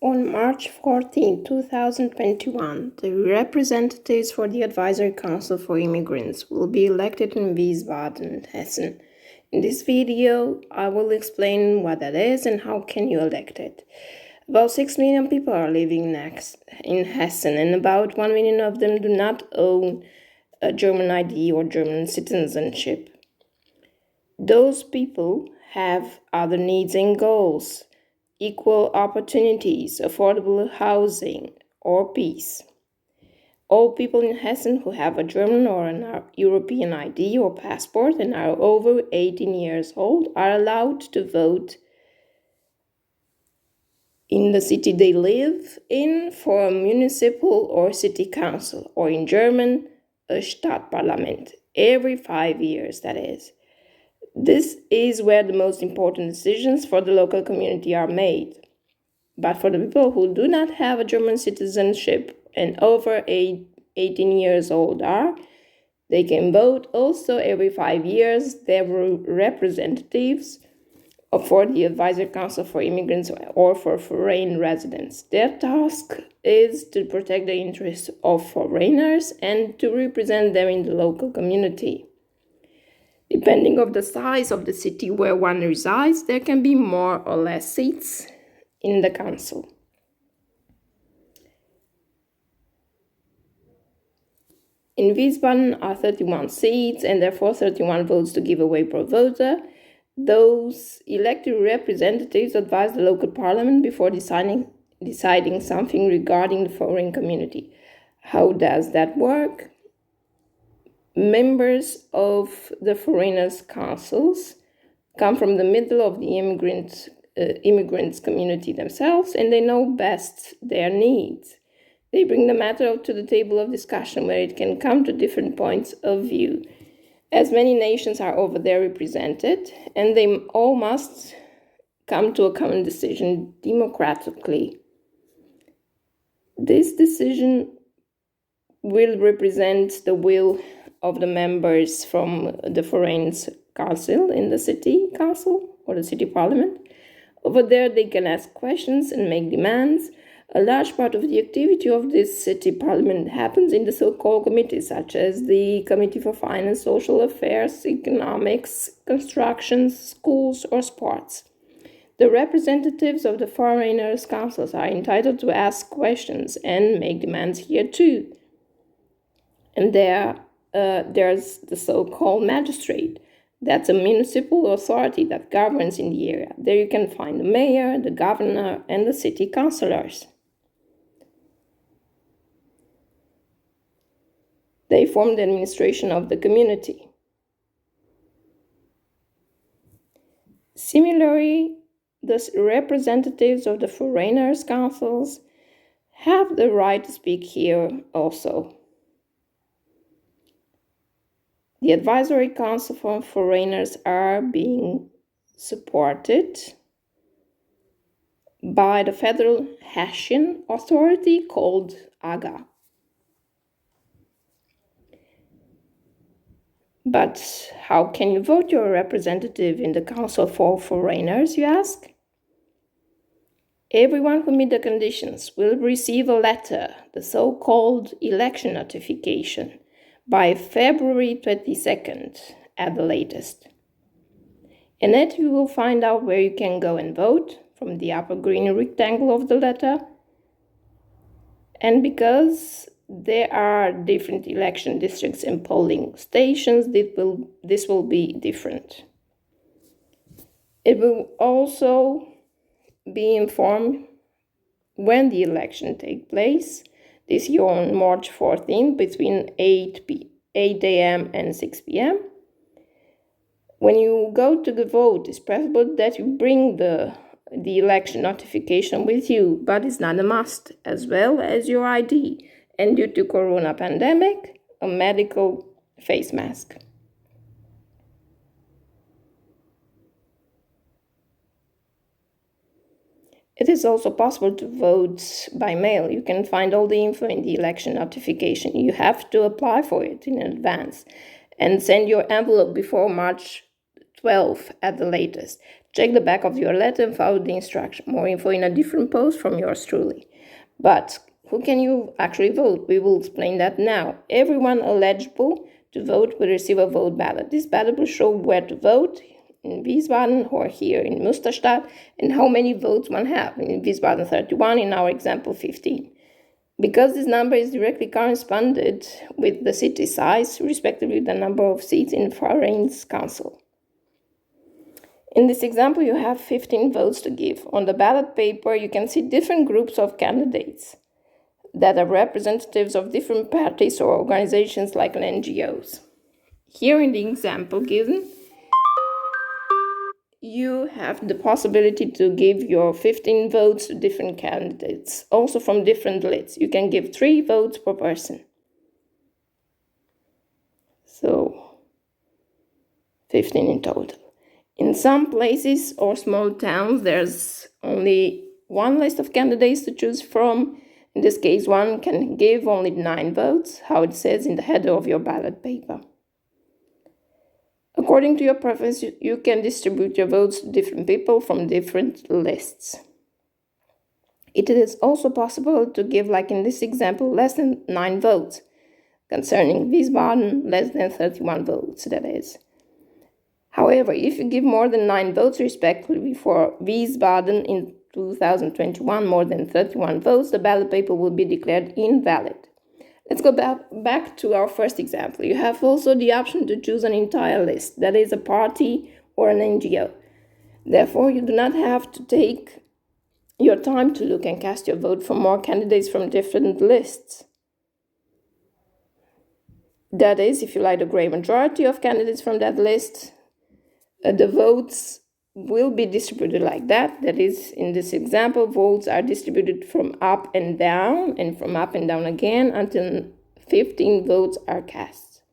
On March 14, 2021, the representatives for the Advisory Council for Immigrants will be elected in Wiesbaden, Hessen. In this video, I will explain what that is and how can you elect it. About 6 million people are living in Hessen, and about 1 million of them do not own a German ID or German citizenship. Those people have other needs and goals: equal opportunities, affordable housing, or peace. All people in Hessen who have a German or an European ID or passport and are over 18 years old are allowed to vote in the city they live in for a municipal or city council, or in German, a Stadtparlament, every 5 years, that is. This is where the most important decisions for the local community are made. But for the people who do not have a German citizenship and over 18 years old they can vote also every 5 years. Their representatives for the Advisory Council for Immigrants or for foreign residents. Their task is to protect the interests of foreigners and to represent them in the local community. Depending on the size of the city where one resides, there can be more or less seats in the council. In Wiesbaden are 31 seats and therefore 31 votes to give away per voter. Those elected representatives advise the local parliament before deciding something regarding the foreign community. How does that work? Members of the foreigners' councils come from the middle of the immigrants community themselves, and they know best their needs. They bring the matter up to the table of discussion where it can come to different points of view. As many nations are over there represented, and they all must come to a common decision democratically. This decision will represent the will of the members from the Foreigners Council in the city council or the city parliament. Over there, they can ask questions and make demands. A large part of the activity of this city parliament happens in the so-called committees, such as the Committee for Finance, Social Affairs, Economics, Construction, Schools, or Sports. The representatives of the foreigners' councils are entitled to ask questions and make demands here too. And there's the so-called magistrate. That's a municipal authority that governs in the area. There you can find the mayor, the governor, and the city councillors. They form the administration of the community. Similarly, the representatives of the foreigners' councils have the right to speak here also. The Advisory Council for Foreigners are being supported by the federal Hessian authority called AGA. But how can you vote your representative in the Council for Foreigners, you ask? Everyone who meets the conditions will receive a letter, the so-called election notification, by February 22nd at the latest. In it, you will find out where you can go and vote from the upper green rectangle of the letter. And because there are different election districts and polling stations, this will be different. It will also be informed when the election takes place. This year on March 14 between 8 a.m. and 6 p.m. When you go to the vote, it's preferable that you bring the election notification with you, but it's not a must, as well as your ID, and due to corona pandemic, a medical face mask. It is also possible to vote by mail. You can find all the info in the election notification. You have to apply for it in advance and send your envelope before March 12 at the latest. Check the back of your letter and follow the instruction. More info in a different post from yours truly. But who can you actually vote? We will explain that now. Everyone eligible to vote will receive a vote ballot. This ballot will show where to vote in Wiesbaden or here in Münsterstadt and how many votes one have. In Wiesbaden 31, in our example 15. Because this number is directly corresponded with the city size, respectively the number of seats in Foreigners Council. In this example, you have 15 votes to give. On the ballot paper, you can see different groups of candidates that are representatives of different parties or organizations like NGOs. Here in the example given, you have the possibility to give your 15 votes to different candidates, also from different lists. You can give 3 votes per person. So, 15 in total. In some places or small towns, there's only one list of candidates to choose from. In this case, one can give only 9 votes, how it says in the header of your ballot paper. According to your preference, you can distribute your votes to different people from different lists. It is also possible to give, like in this example, less than 9 votes. Concerning Wiesbaden, less than 31 votes, that is. However, if you give more than 9 votes respectively for Wiesbaden in 2021, more than 31 votes, the ballot paper will be declared invalid. Let's go back to our first example. You have also the option to choose an entire list, that is a party or an NGO. Therefore, you do not have to take your time to look and cast your vote for more candidates from different lists. That is, if you like the great majority of candidates from that list, the votes will be distributed like that. That is, in this example, votes are distributed from up and down and from up and down again until 15 votes are cast.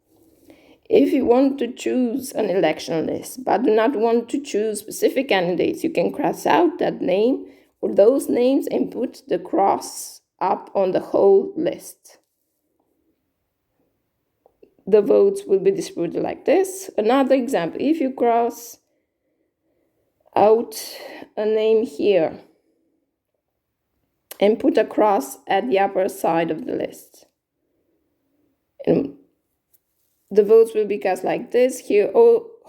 If you want to choose an election list but do not want to choose specific candidates, you can cross out that name or those names and put the cross up on the whole list. The votes will be distributed like this. Another example, if you cross out a name here and put a cross at the upper side of the list, and the votes will be cast like this. Here,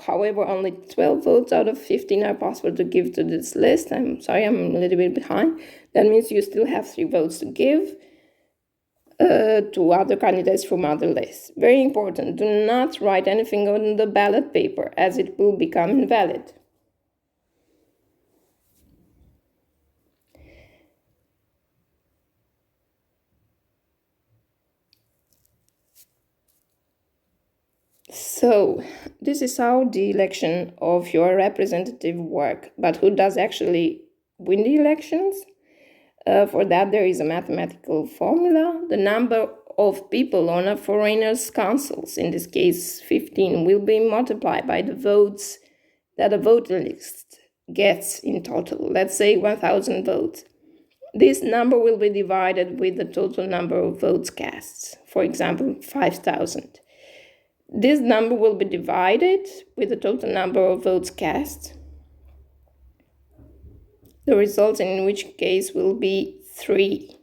however, only 12 votes out of 15 are possible to give to this list. I'm sorry, I'm a little bit behind. That means you still have 3 votes to give to other candidates from other lists. Very important, do not write anything on the ballot paper as it will become invalid. So, this is how the election of your representative work. But who does actually win the elections? For that, there is a mathematical formula. The number of people on a foreigners' councils, in this case 15, will be multiplied by the votes that a voter list gets in total. Let's say 1,000 votes. This number will be divided with the total number of votes cast. For example, 5,000. This number will be divided with the total number of votes cast. The results in which case will be 3.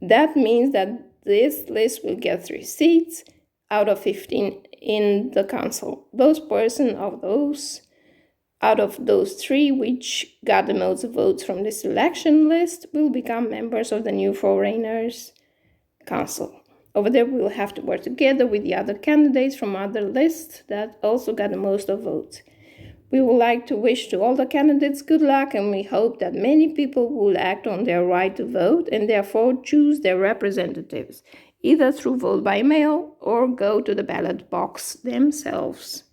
That means that this list will get 3 seats out of 15 in the council. Those persons out of those 3 which got the most votes from this election list will become members of the new Foreigners Council. Over there, we will have to work together with the other candidates from other lists that also got the most of votes. We would like to wish to all the candidates good luck, and we hope that many people will act on their right to vote and therefore choose their representatives, either through vote by mail or go to the ballot box themselves.